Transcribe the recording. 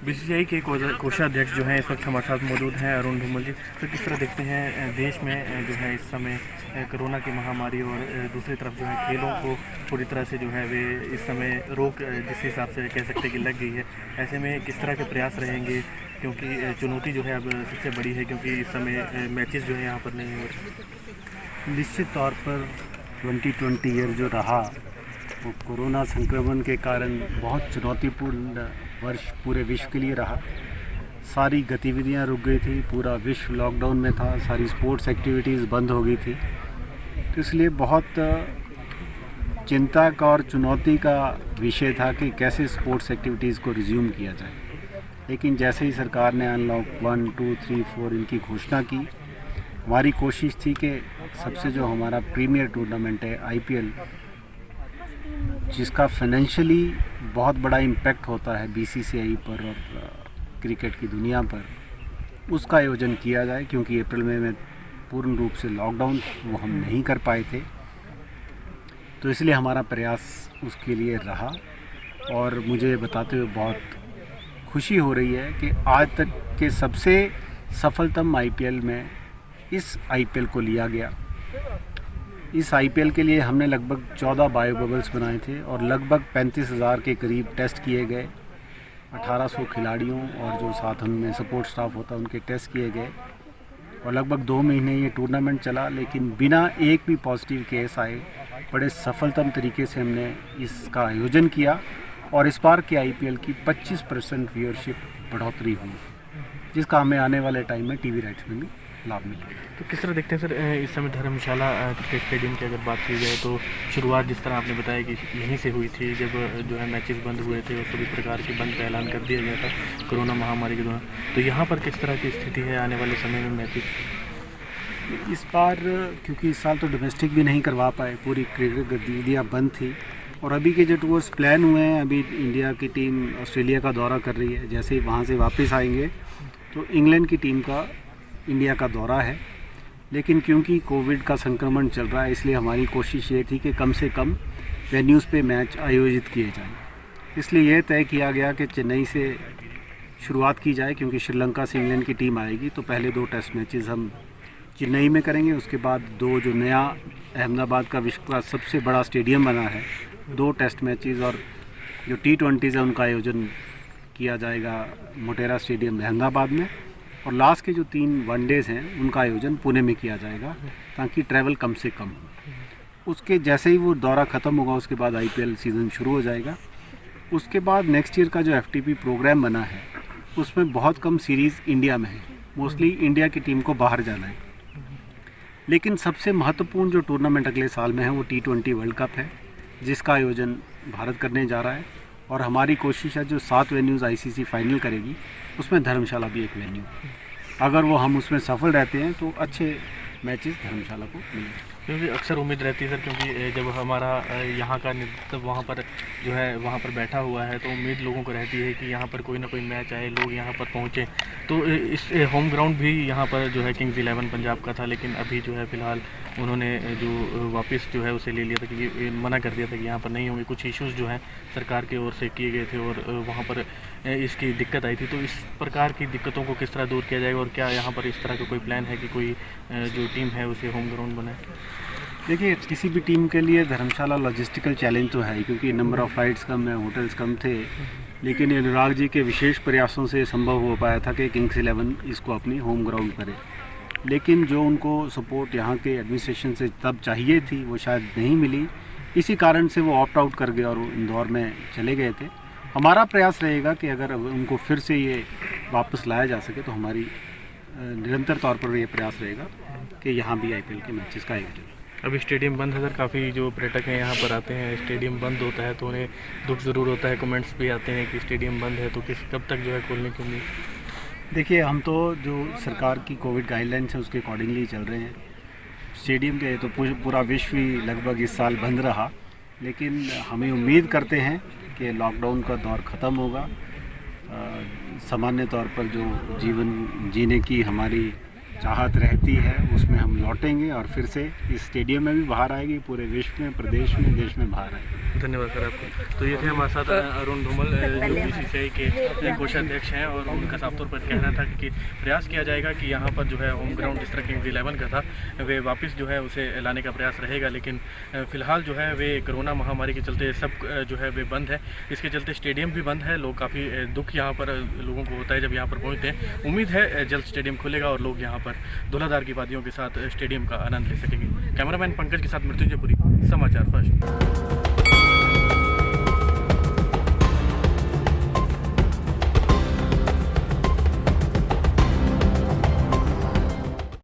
BCCI के कोषाध्यक्ष जो हैं इस वक्त हमारे साथ मौजूद हैं, अरुण धूमल जी। तो किस तरह देखते हैं देश में जो है इस समय कोरोना की महामारी और दूसरी तरफ जो है खेलों को पूरी तरह से जो है वे इस समय रोक जिस हिसाब से कह सकते हैं कि लग गई है, ऐसे में किस तरह के प्रयास रहेंगे? क्योंकि चुनौती जो है अब सबसे बड़ी है, क्योंकि इस समय मैचेस जो है यहाँ पर नहीं हो रहे। निश्चित तौर पर 2020 ईयर जो रहा वो कोरोना संक्रमण के कारण बहुत चुनौतीपूर्ण वर्ष पूरे विश्व के लिए रहा। सारी गतिविधियां रुक गई थी, पूरा विश्व लॉकडाउन में था, सारी स्पोर्ट्स एक्टिविटीज़ बंद हो गई थी। तो इसलिए बहुत चिंता का और चुनौती का विषय था कि कैसे स्पोर्ट्स एक्टिविटीज़ को रिज्यूम किया जाए। लेकिन जैसे ही सरकार ने अनलॉक 1, 2, 3, 4 इनकी घोषणा की, हमारी कोशिश थी कि सबसे जो हमारा प्रीमियर टूर्नामेंट है IPL, जिसका फाइनेंशियली बहुत बड़ा इम्पैक्ट होता है BCCI पर और क्रिकेट की दुनिया पर, उसका आयोजन किया जाए। क्योंकि अप्रैल में पूर्ण रूप से लॉकडाउन वो हम नहीं कर पाए थे, तो इसलिए हमारा प्रयास उसके लिए रहा। और मुझे बताते हुए बहुत खुशी हो रही है कि आज तक के सबसे सफलतम IPL में इस IPL को लिया गया। इस IPL के लिए हमने लगभग 14 बायो बबल्स बनाए थे और लगभग 35,000 के करीब टेस्ट किए गए। 1800 खिलाड़ियों और जो साथ उनमें सपोर्ट स्टाफ होता है उनके टेस्ट किए गए और लगभग 2 महीने ये टूर्नामेंट चला, लेकिन बिना एक भी पॉजिटिव केस आए बड़े सफलतम तरीके से हमने इसका आयोजन किया। और इस बार के IPL की 25% व्यूअरशिप बढ़ोतरी हुई, जिसका हमें आने वाले टाइम में TV राइट्स में भी लाभ मिलेगा। तो किस तरह देखते हैं सर इस समय धर्मशाला क्रिकेट स्टेडियम की अगर बात की जाए तो शुरुआत जिस तरह आपने बताया कि यहीं से हुई थी, जब जो है मैचेस बंद हुए थे और सभी प्रकार के बंद का ऐलान कर दिया गया था कोरोना महामारी के दौरान। तो यहाँ पर किस तरह की स्थिति है आने वाले समय में मैचेस? इस बार क्योंकि इस साल तो डोमेस्टिक भी नहीं करवा पाए, पूरी क्रिकेट गतिविधियाँ बंद थी और अभी के जो टूर्स प्लान हुए हैं, अभी इंडिया की टीम ऑस्ट्रेलिया का दौरा कर रही है। जैसे ही वहाँ से वापस आएंगे तो इंग्लैंड की टीम का इंडिया का दौरा है। लेकिन क्योंकि कोविड का संक्रमण चल रहा है, इसलिए हमारी कोशिश ये थी कि कम से कम वेन्यूज़ पे मैच आयोजित किए जाएं। इसलिए ये तय किया गया कि चेन्नई से शुरुआत की जाए, क्योंकि श्रीलंका से इंग्लैंड की टीम आएगी। तो पहले 2 टेस्ट मैचेस हम चेन्नई में करेंगे, उसके बाद 2 जो नया अहमदाबाद का विश्व का सबसे बड़ा स्टेडियम बना है, 2 टेस्ट मैचेस और जो T20 है उनका आयोजन किया जाएगा मोटेरा स्टेडियम अहमदाबाद में। और लास्ट के जो 3 वनडेज़ हैं उनका आयोजन पुणे में किया जाएगा, ताकि ट्रैवल कम से कम हो। उसके जैसे ही वो दौरा ख़त्म होगा उसके बाद IPL सीज़न शुरू हो जाएगा। उसके बाद नेक्स्ट ईयर का जो FTP प्रोग्राम बना है उसमें बहुत कम सीरीज़ इंडिया में है, मोस्टली इंडिया की टीम को बाहर जाना है। लेकिन सबसे महत्वपूर्ण जो टूर्नामेंट अगले साल में है वो T20 वर्ल्ड कप है, जिसका आयोजन भारत करने जा रहा है। और हमारी कोशिश है जो 7 वेन्यूज़ ICC फाइनल करेगी उसमें धर्मशाला भी एक वेन्यू। अगर वो हम उसमें सफल रहते हैं तो अच्छे मैचेस धर्मशाला को मिलेंगे। क्योंकि अक्सर उम्मीद रहती है सर, क्योंकि जब हमारा यहाँ का नेतृत्व वहाँ पर जो है वहाँ पर बैठा हुआ है, तो उम्मीद लोगों को रहती है कि यहाँ पर कोई ना कोई मैच आए, लोग यहाँ पर पहुँचें। तो इस होम ग्राउंड भी यहाँ पर जो है किंग्स 11 पंजाब का था, लेकिन अभी जो है फ़िलहाल उन्होंने जो वापस जो है उसे ले लिया था, क्योंकि मना कर दिया था कि यहाँ पर नहीं होंगे। कुछ इश्यूज़ जो हैं सरकार की ओर से किए गए थे और वहाँ पर इसकी दिक्कत आई थी। तो इस प्रकार की दिक्कतों को किस तरह दूर किया जाएगा और क्या यहाँ पर इस तरह का कोई प्लान है कि कोई जो टीम है उसे होम ग्राउंड बनाए? देखिए, किसी भी टीम के लिए धर्मशाला लॉजिस्टिकल चैलेंज तो है, क्योंकि नंबर ऑफ़ फ्लाइट्स कम है, होटल्स कम थे। लेकिन अनुराग जी के विशेष प्रयासों से संभव हो पाया था कि किंग्स 11 इसको अपनी होम ग्राउंड करे। लेकिन जो उनको सपोर्ट यहाँ के एडमिनिस्ट्रेशन से तब चाहिए थी वो शायद नहीं मिली, इसी कारण से वो ऑप्ट आउट कर गए और इंदौर में चले गए थे। हमारा प्रयास रहेगा कि अगर उनको फिर से ये वापस लाया जा सके तो हमारी निरंतर तौर पर ये प्रयास रहेगा कि यहाँ भी IPL के मैचेस का आयोजन। अभी स्टेडियम बंद है सर, काफ़ी जो पर्यटक हैं यहाँ पर आते हैं, स्टेडियम बंद होता है तो उन्हें दुख ज़रूर होता है, कमेंट्स भी आते हैं कि स्टेडियम बंद है, तो कब तक जो है खोलने की उम्मीद? देखिए, हम तो जो सरकार की कोविड गाइडलाइंस है उसके अकॉर्डिंगली चल रहे हैं। स्टेडियम के तो पूरा विश्व ही लगभग इस साल बंद रहा, लेकिन हमें उम्मीद करते हैं कि लॉकडाउन का दौर ख़त्म होगा। सामान्य तौर पर जो जीवन जीने की हमारी चाहत रहती है उसमें हम लौटेंगे और फिर से इस स्टेडियम में भी बाहर आएगी, पूरे विश्व में, प्रदेश में, देश में बाहर आएगी। धन्यवाद सर आपको। तो ये थे हमारे साथ अरुण धूमल जो बीसीसीआई के कोषाध्यक्ष हैं, और उनका साफ तौर पर कहना था कि प्रयास किया जाएगा कि यहाँ पर जो है होम ग्राउंड जिस तरह किंग्स 11 का था वे वापस जो है उसे लाने का प्रयास रहेगा, लेकिन फ़िलहाल जो है वे कोरोना महामारी के चलते सब जो है वे बंद है। इसके चलते स्टेडियम भी बंद है। लोग काफ़ी दुख यहाँ पर लोगों को होता है जब यहाँ पर पहुँचते हैं। उम्मीद है जल्द स्टेडियम खुलेगा और लोग यहाँ पर धौलाधार की वादियों के साथ स्टेडियम का आनंद ले सकेंगे। कैमरामैन पंकज के साथ मृत्युंजय पुरी, समाचार फर्स्ट।